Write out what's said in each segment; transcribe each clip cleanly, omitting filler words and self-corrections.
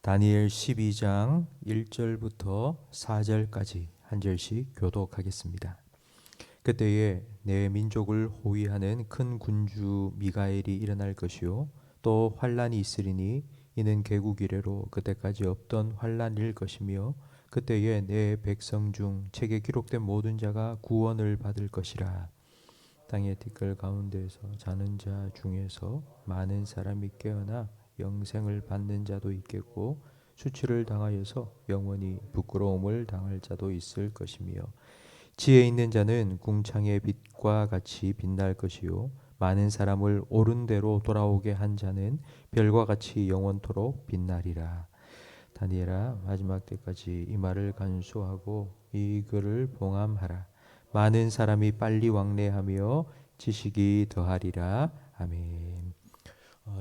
다니엘 12장 1절부터 4절까지 한 절씩 교독하겠습니다. 그때에 내 민족을 호위하는 큰 군주 미가엘이 일어날 것이요 또 환란이 있으리니 이는 개국 이래로 그때까지 없던 환란일 것이며 그때에 내 백성 중 책에 기록된 모든 자가 구원을 받을 것이라. 땅의 티끌 가운데서 자는 자 중에서 많은 사람이 깨어나 영생을 받는 자도 있겠고 수치를 당하여서 영원히 부끄러움을 당할 자도 있을 것이며 지혜 있는 자는 궁창의 빛과 같이 빛날 것이요 많은 사람을 옳은 대로 돌아오게 한 자는 별과 같이 영원토록 빛나리라. 다니엘아, 마지막 때까지 이 말을 간수하고 이 글을 봉함하라. 많은 사람이 빨리 왕래하며 지식이 더하리라. 아멘.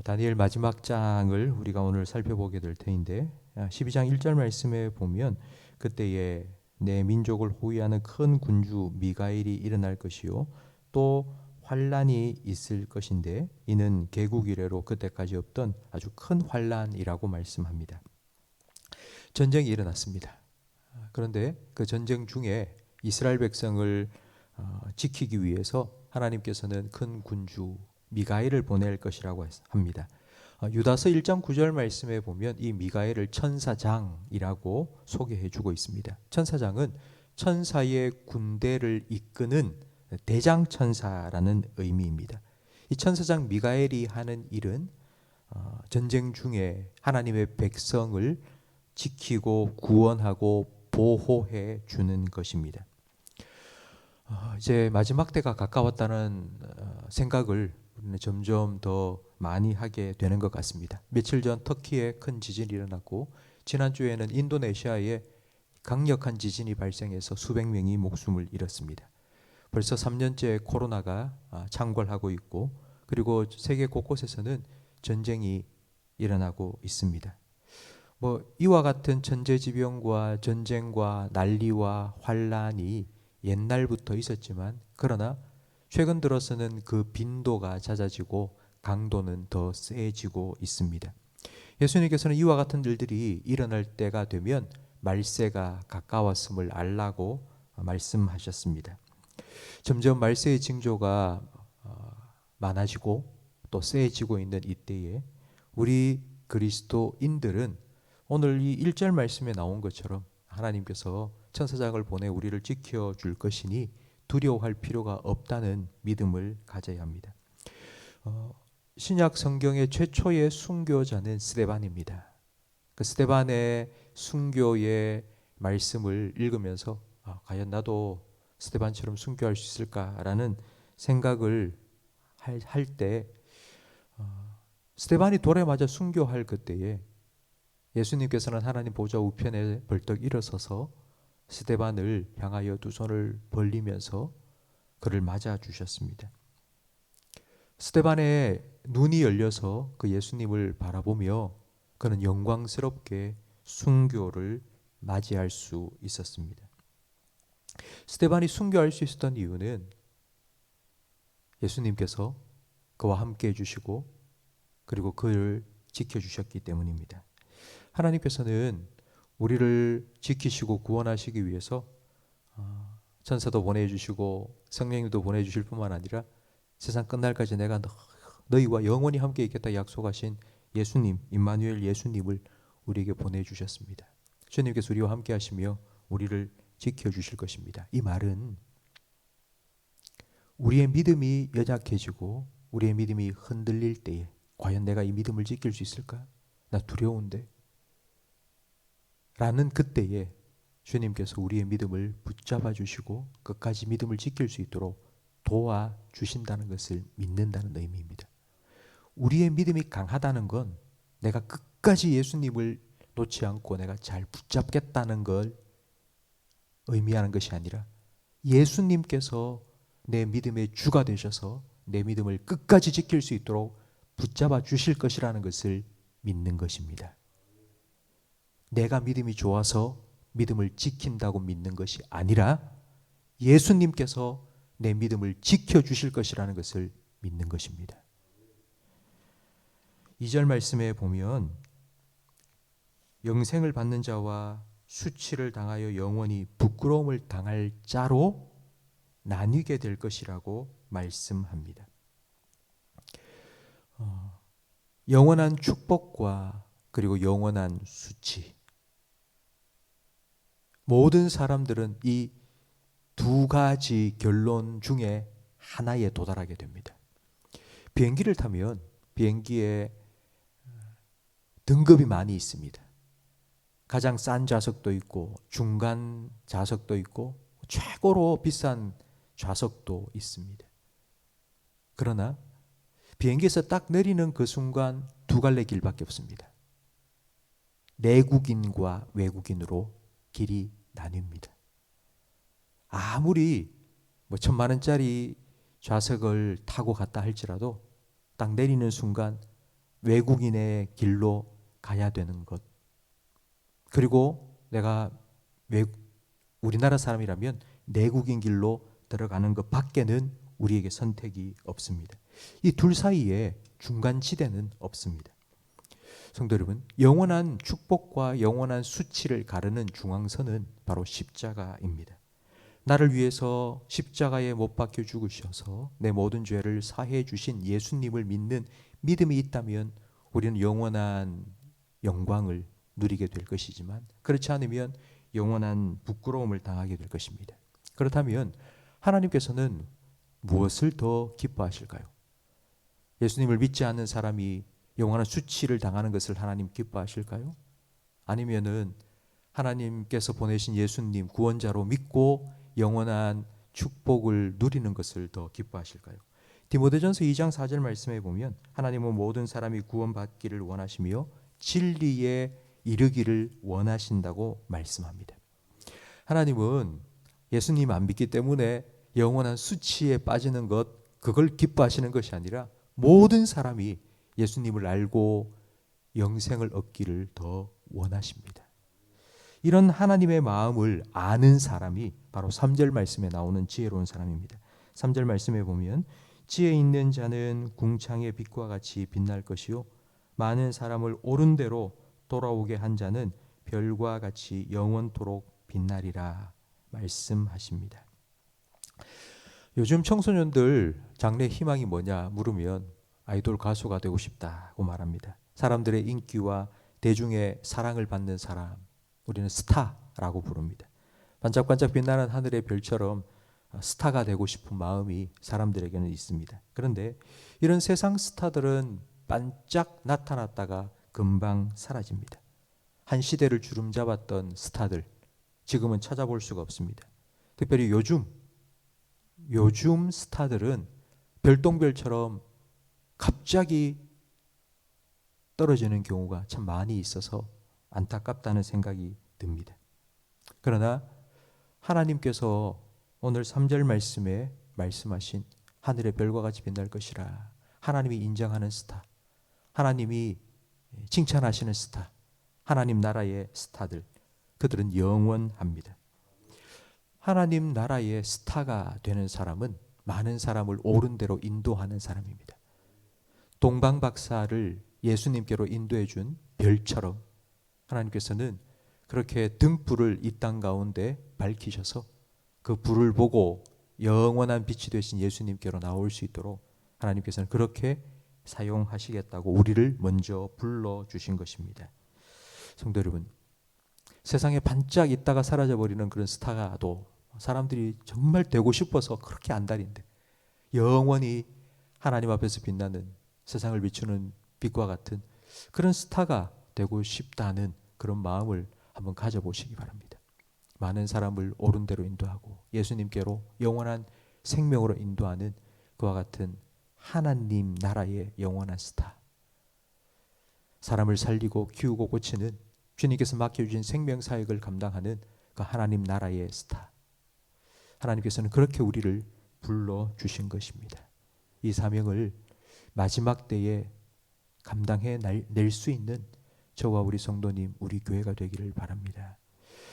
다니엘 마지막 장을 우리가 오늘 살펴보게 될 터인데 12장 1절 말씀에 보면 그때에 내 민족을 호위하는 큰 군주 미가엘이 일어날 것이요 또 환란이 있을 것인데 이는 개국 이래로 그때까지 없던 아주 큰 환란이라고 말씀합니다. 전쟁이 일어났습니다. 그런데 그 전쟁 중에 이스라엘 백성을 지키기 위해서 하나님께서는 큰 군주 미가엘을 보낼 것이라고 합니다. 유다서 1장 9절 말씀에 보면 이 미가엘을 천사장이라고 소개해 주고 있습니다. 천사장은 천사의 군대를 이끄는 대장천사라는 의미입니다. 이 천사장 미가엘이 하는 일은 전쟁 중에 하나님의 백성을 지키고 구원하고 보호해 주는 것입니다. 이제 마지막 때가 가까웠다는 생각을 우리는 점점 더 많이 하게 되는 것 같습니다. 며칠 전 터키에 큰 지진이 일어났고 지난주에는 인도네시아에 강력한 지진이 발생해서 수백 명이 목숨을 잃었습니다. 벌써 3년째 코로나가 창궐하고 있고 그리고 세계 곳곳에서는 전쟁이 일어나고 있습니다. 이와 같은 천재지변과 전쟁과 난리와 환란이 옛날부터 있었지만 그러나 최근 들어서는 그 빈도가 잦아지고 강도는 더 세지고 있습니다. 예수님께서는 이와 같은 일들이 일어날 때가 되면 말세가 가까웠음을 알라고 말씀하셨습니다. 점점 말세의 징조가 많아지고 또 세지고 있는 이때에 우리 그리스도인들은 오늘 이 1절 말씀에 나온 것처럼 하나님께서 천사장을 보내 우리를 지켜줄 것이니 두려워할 필요가 없다는 믿음을 가져야 합니다. 신약 성경의 최초의 순교자는 스데반입니다. 그 스데반의 순교의 말씀을 읽으면서 과연 나도 스데반처럼 순교할 수 있을까라는 생각을 할 때 스데반이 돌에 맞아 순교할 그때에 예수님께서는 하나님 보좌 우편에 벌떡 일어서서 스데반을 향하여 두 손을 벌리면서 그를 맞아 주셨습니다. 스데반의 눈이 열려서 그 예수님을 바라보며 그는 영광스럽게 순교를 맞이할 수 있었습니다. 스데반이 순교할 수 있었던 이유는 예수님께서 그와 함께 해주시고 그리고 그를 지켜주셨기 때문입니다. 하나님께서는 우리를 지키시고 구원하시기 위해서 천사도 보내주시고 성령님도 보내주실 뿐만 아니라 세상 끝날까지 내가 너희와 영원히 함께 있겠다 약속하신 예수님, 임마누엘 예수님을 우리에게 보내주셨습니다. 주님께서 우리와 함께 하시며 우리를 지켜주실 것입니다. 이 말은 우리의 믿음이 연약해지고 우리의 믿음이 흔들릴 때에 과연 내가 이 믿음을 지킬 수 있을까? 나 두려운데 라는 그때에 주님께서 우리의 믿음을 붙잡아 주시고 끝까지 믿음을 지킬 수 있도록 도와주신다는 것을 믿는다는 의미입니다. 우리의 믿음이 강하다는 건 내가 끝까지 예수님을 놓지 않고 내가 잘 붙잡겠다는 걸 의미하는 것이 아니라 예수님께서 내 믿음의 주가 되셔서 내 믿음을 끝까지 지킬 수 있도록 붙잡아 주실 것이라는 것을 믿는 것입니다. 내가 믿음이 좋아서 믿음을 지킨다고 믿는 것이 아니라 예수님께서 내 믿음을 지켜주실 것이라는 것을 믿는 것입니다. 2절 말씀에 보면 영생을 받는 자와 수치를 당하여 영원히 부끄러움을 당할 자로 나뉘게 될 것이라고 말씀합니다. 영원한 축복과 그리고 영원한 수치. 모든 사람들은 이 두 가지 결론 중에 하나에 도달하게 됩니다. 비행기를 타면 비행기에 등급이 많이 있습니다. 가장 싼 좌석도 있고 중간 좌석도 있고 최고로 비싼 좌석도 있습니다. 그러나 비행기에서 딱 내리는 그 순간 두 갈래 길밖에 없습니다. 내국인과 외국인으로 길이 나뉩니다. 아무리 1,000만 원짜리 좌석을 타고 갔다 할지라도 딱 내리는 순간 외국인의 길로 가야 되는 것. 그리고 내가 우리나라 사람이라면 내국인 길로 들어가는 것 밖에는 우리에게 선택이 없습니다. 이 둘 사이에 중간 지대는 없습니다. 성도 여러분, 영원한 축복과 영원한 수치를 가르는 중앙선은 바로 십자가입니다. 나를 위해서 십자가에 못 박혀 죽으셔서 내 모든 죄를 사해 주신 예수님을 믿는 믿음이 있다면 우리는 영원한 영광을 누리게 될 것이지만 그렇지 않으면 영원한 부끄러움을 당하게 될 것입니다. 그렇다면 하나님께서는 무엇을 더 기뻐하실까요? 예수님을 믿지 않는 사람이 영원한 수치를 당하는 것을 하나님 기뻐하실까요? 아니면은 하나님께서 보내신 예수님 구원자로 믿고 영원한 축복을 누리는 것을 더 기뻐하실까요? 디모데전서 2장 4절 말씀에 보면 하나님은 모든 사람이 구원받기를 원하시며 진리에 이르기를 원하신다고 말씀합니다. 하나님은 예수님 안 믿기 때문에 영원한 수치에 빠지는 것, 그걸 기뻐하시는 것이 아니라 모든 사람이 예수님을 알고 영생을 얻기를 더 원하십니다. 이런 하나님의 마음을 아는 사람이 바로 3절 말씀에 나오는 지혜로운 사람입니다. 3절 말씀에 보면 지혜 있는 자는 궁창의 빛과 같이 빛날 것이요 많은 사람을 옳은 대로 돌아오게 한 자는 별과 같이 영원토록 빛나리라 말씀하십니다. 요즘 청소년들 장래 희망이 뭐냐 물으면 아이돌 가수가 되고 싶다고 말합니다. 사람들의 인기와 대중의 사랑을 받는 사람, 우리는 스타라고 부릅니다. 반짝반짝 빛나는 하늘의 별처럼 스타가 되고 싶은 마음이 사람들에게는 있습니다. 그런데 이런 세상 스타들은 반짝 나타났다가 금방 사라집니다. 한 시대를 주름잡았던 스타들, 지금은 찾아볼 수가 없습니다. 특별히 요즘 스타들은 별똥별처럼 갑자기 떨어지는 경우가 참 많이 있어서 안타깝다는 생각이 듭니다. 그러나 하나님께서 오늘 3절 말씀에 말씀하신 하늘의 별과 같이 빛날 것이라, 하나님이 인정하는 스타, 하나님이 칭찬하시는 스타, 하나님 나라의 스타들, 그들은 영원합니다. 하나님 나라의 스타가 되는 사람은 많은 사람을 옳은 대로 인도하는 사람입니다. 동방박사를 예수님께로 인도해 준 별처럼 하나님께서는 그렇게 등불을 이 땅 가운데 밝히셔서 그 불을 보고 영원한 빛이 되신 예수님께로 나올 수 있도록 하나님께서는 그렇게 사용하시겠다고 우리를 먼저 불러주신 것입니다. 성도 여러분, 세상에 반짝 있다가 사라져버리는 그런 스타가도 사람들이 정말 되고 싶어서 그렇게 안달인데 영원히 하나님 앞에서 빛나는 세상을 비추는 빛과 같은 그런 스타가 되고 싶다는 그런 마음을 한번 가져보시기 바랍니다. 많은 사람을 옳은 대로 인도하고 예수님께로 영원한 생명으로 인도하는 그와 같은 하나님 나라의 영원한 스타, 사람을 살리고 키우고 고치는 주님께서 맡겨주신 생명사역을 감당하는 그 하나님 나라의 스타, 하나님께서는 그렇게 우리를 불러주신 것입니다. 이 사명을 마지막 때에 감당해 낼 수 있는 저와 우리 성도님, 우리 교회가 되기를 바랍니다.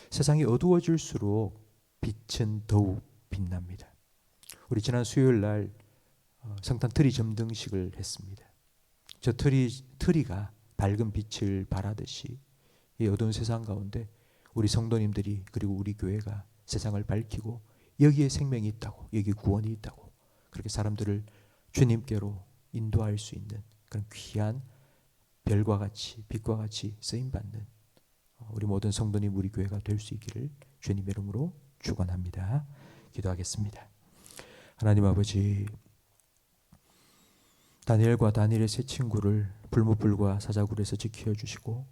세상이 어두워질수록 빛은 더욱 빛납니다. 우리 지난 수요일 날 성탄 트리 점등식을 했습니다. 저 트리가 밝은 빛을 발하듯이 이 어두운 세상 가운데 우리 성도님들이 그리고 우리 교회가 세상을 밝히고 여기에 생명이 있다고, 여기 구원이 있다고, 그렇게 사람들을 주님께로 인도할 수 있는 그런 귀한 별과 같이 빛과 같이 쓰임받는 우리 모든 성도님 우리 교회가 될 수 있기를 주님 이름으로 축원합니다. 기도하겠습니다. 하나님 아버지, 다니엘과 다니엘의 세 친구를 불못불과 사자굴에서 지켜주시고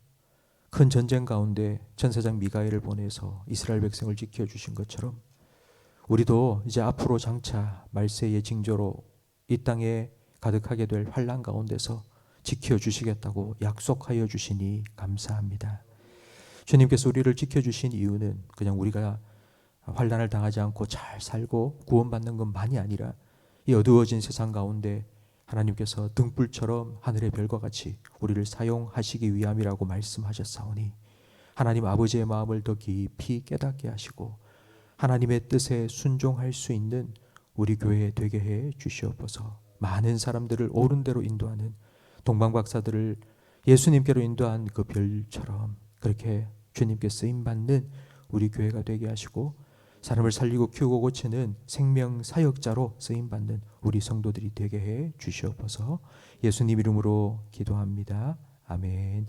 큰 전쟁 가운데 천사장 미가엘을 보내서 이스라엘 백성을 지켜주신 것처럼 우리도 이제 앞으로 장차 말세의 징조로 이 땅에 가득하게 될 환난 가운데서 지켜주시겠다고 약속하여 주시니 감사합니다. 주님께서 우리를 지켜주신 이유는 그냥 우리가 환난을 당하지 않고 잘 살고 구원받는 것만이 아니라 이 어두워진 세상 가운데 하나님께서 등불처럼 하늘의 별과 같이 우리를 사용하시기 위함이라고 말씀하셨사오니 하나님 아버지의 마음을 더 깊이 깨닫게 하시고 하나님의 뜻에 순종할 수 있는 우리 교회 되게 해 주시옵소서. 많은 사람들을 옳은 대로 인도하는 동방박사들을 예수님께로 인도한 그 별처럼 그렇게 주님께 쓰임받는 우리 교회가 되게 하시고 사람을 살리고 키우고 고치는 생명 사역자로 쓰임받는 우리 성도들이 되게 해 주시옵소서. 예수님 이름으로 기도합니다. 아멘.